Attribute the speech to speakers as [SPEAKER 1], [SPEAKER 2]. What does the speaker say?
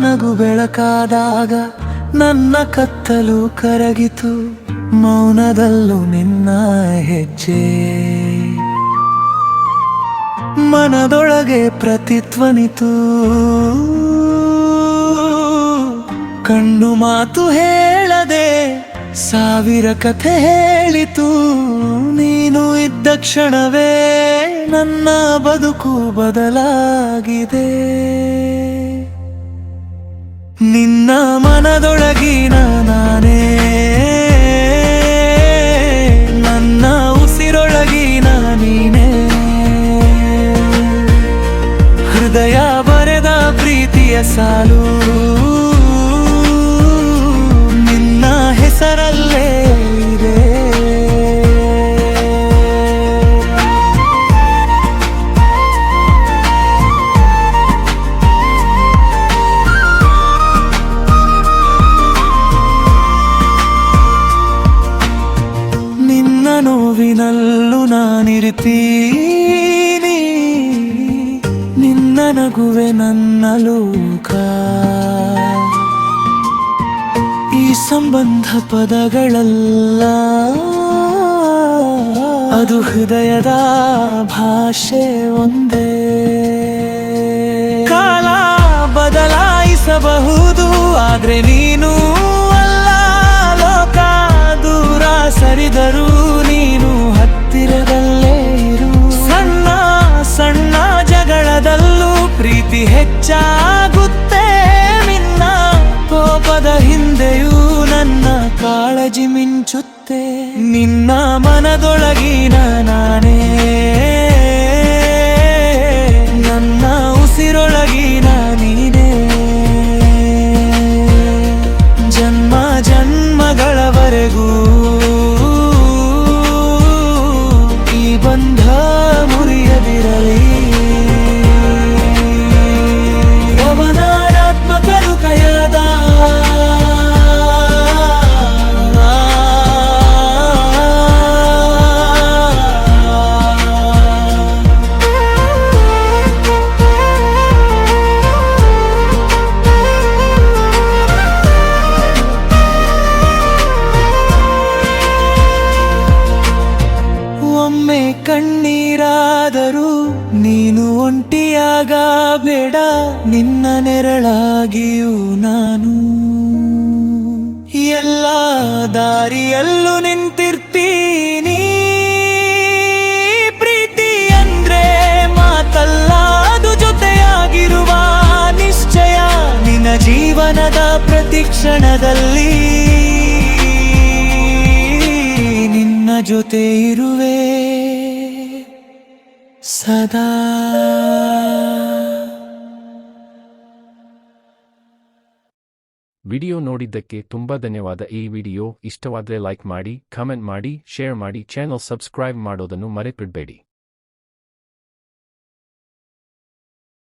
[SPEAKER 1] ನಗು ಬೆಳಕಾದಾಗ ನನ್ನ ಕತ್ತಲು ಕರಗಿತು, ಮೌನದಲ್ಲೂ ನಿನ್ನ ಹೆಜ್ಜೆ ಮನದೊಳಗೆ ಪ್ರತಿಧ್ವನಿತು. ಕಣ್ಣು ಮಾತು ಹೇಳದೆ ಸಾವಿರ ಕಥೆ ಹೇಳಿತು, ನೀನು ಇದ್ದ ಕ್ಷಣವೇ ನನ್ನ ಬದುಕು ಬದಲಾಗಿದೆ. ನಿನ್ನ ಮನದೊಳಗಿನ ನಾನೇ, ನನ್ನ ಉಸಿರೊಳಗಿನ ನೀನೇ, ಹೃದಯ ಬರೆದ ಪ್ರೀತಿಯ ಸಾಲು ನಿನ್ನ ಹೆಸರಲ್ಲೇ ಇದೆ. ನಿನ್ನ ನೋವಿನಲ್ಲೂ ನಾನಿರ್ತೀನಿ, ನಿನ್ನ ನಗುವೆ ನನ್ನ ಲೋಕ. ಈ ಸಂಬಂಧ ಪದಗಳಲ್ಲ, ಅದು ಹೃದಯದ ಭಾಷೆ ಒಂದೇ. ಕಾಲ ಬದಲಾಯಿಸಬಹುದು, ಆದ್ರೆ ನೀನು ಅಲ್ಲ. ಲೋಕ ದೂರ ಸರಿದರೂ ನೀನು ಹತ್ತಿರದಲ್ಲೇ ಇರು. ಸಣ್ಣ ಸಣ್ಣ ಜಗಳದಲ್ಲೂ ಪ್ರೀತಿ ಹೆಚ್ಚಾಗುತ್ತೆ, ನಿನ್ನ ಕೋಪದ ಹಿಂದೆಯೂ ನನ್ನ ಕಾಳಜಿ ಮಿಂಚುತ್ತೆ. ನಿನ್ನ ಮನದೊಳಗಿನ ನಾನೇ, ನನ್ನ ಉಸಿರೊಳಗಿನ ನೀನೇ, ಜನ್ಮ ಜನ್ಮಗಳವರೆಗೂ ಈ ಬಂಧ ಮುರಿಯದಿರಲಿ. ಅವನಾತ್ಮಕರು ಕೈಯಾದ ಒಮ್ಮೆ ಕಣ್ಣೀರಾದರೂ ನೀನು ಒಂಟಿಯಾಗಬೇಡ, ನಿನ್ನ ನೆರಳಾಗಿಯೂ ನಾನು ಎಲ್ಲ ದಾರಿಯಲ್ಲೂ ನಿಂತಿರ್ತೀನಿ. ಪ್ರೀತಿ ಅಂದ್ರೆ ಮಾತಲ್ಲ, ಅದು ಜೊತೆಯಾಗಿರುವ ನಿಶ್ಚಯ. ನಿನ್ನ ಜೀವನದ ಪ್ರತಿ ಕ್ಷಣದಲ್ಲಿ ನಿನ್ನ ಜೊತೆ ಇರುವೆ ಸದಾ.
[SPEAKER 2] ವಿಡಿಯೋ ನೋಡಿದ್ದಕ್ಕೆ ತುಂಬಾ ಧನ್ಯವಾದ. ಈ ವಿಡಿಯೋ ಇಷ್ಟವಾದರೆ ಲೈಕ್ ಮಾಡಿ, ಕಮೆಂಟ್ ಮಾಡಿ, ಶೇರ್ ಮಾಡಿ, ಚಾನೆಲ್ ಸಬ್ಸ್ಕ್ರೈಬ್ ಮಾಡೋದನ್ನು ಮರೆತುಬಿಡಬೇಡಿ.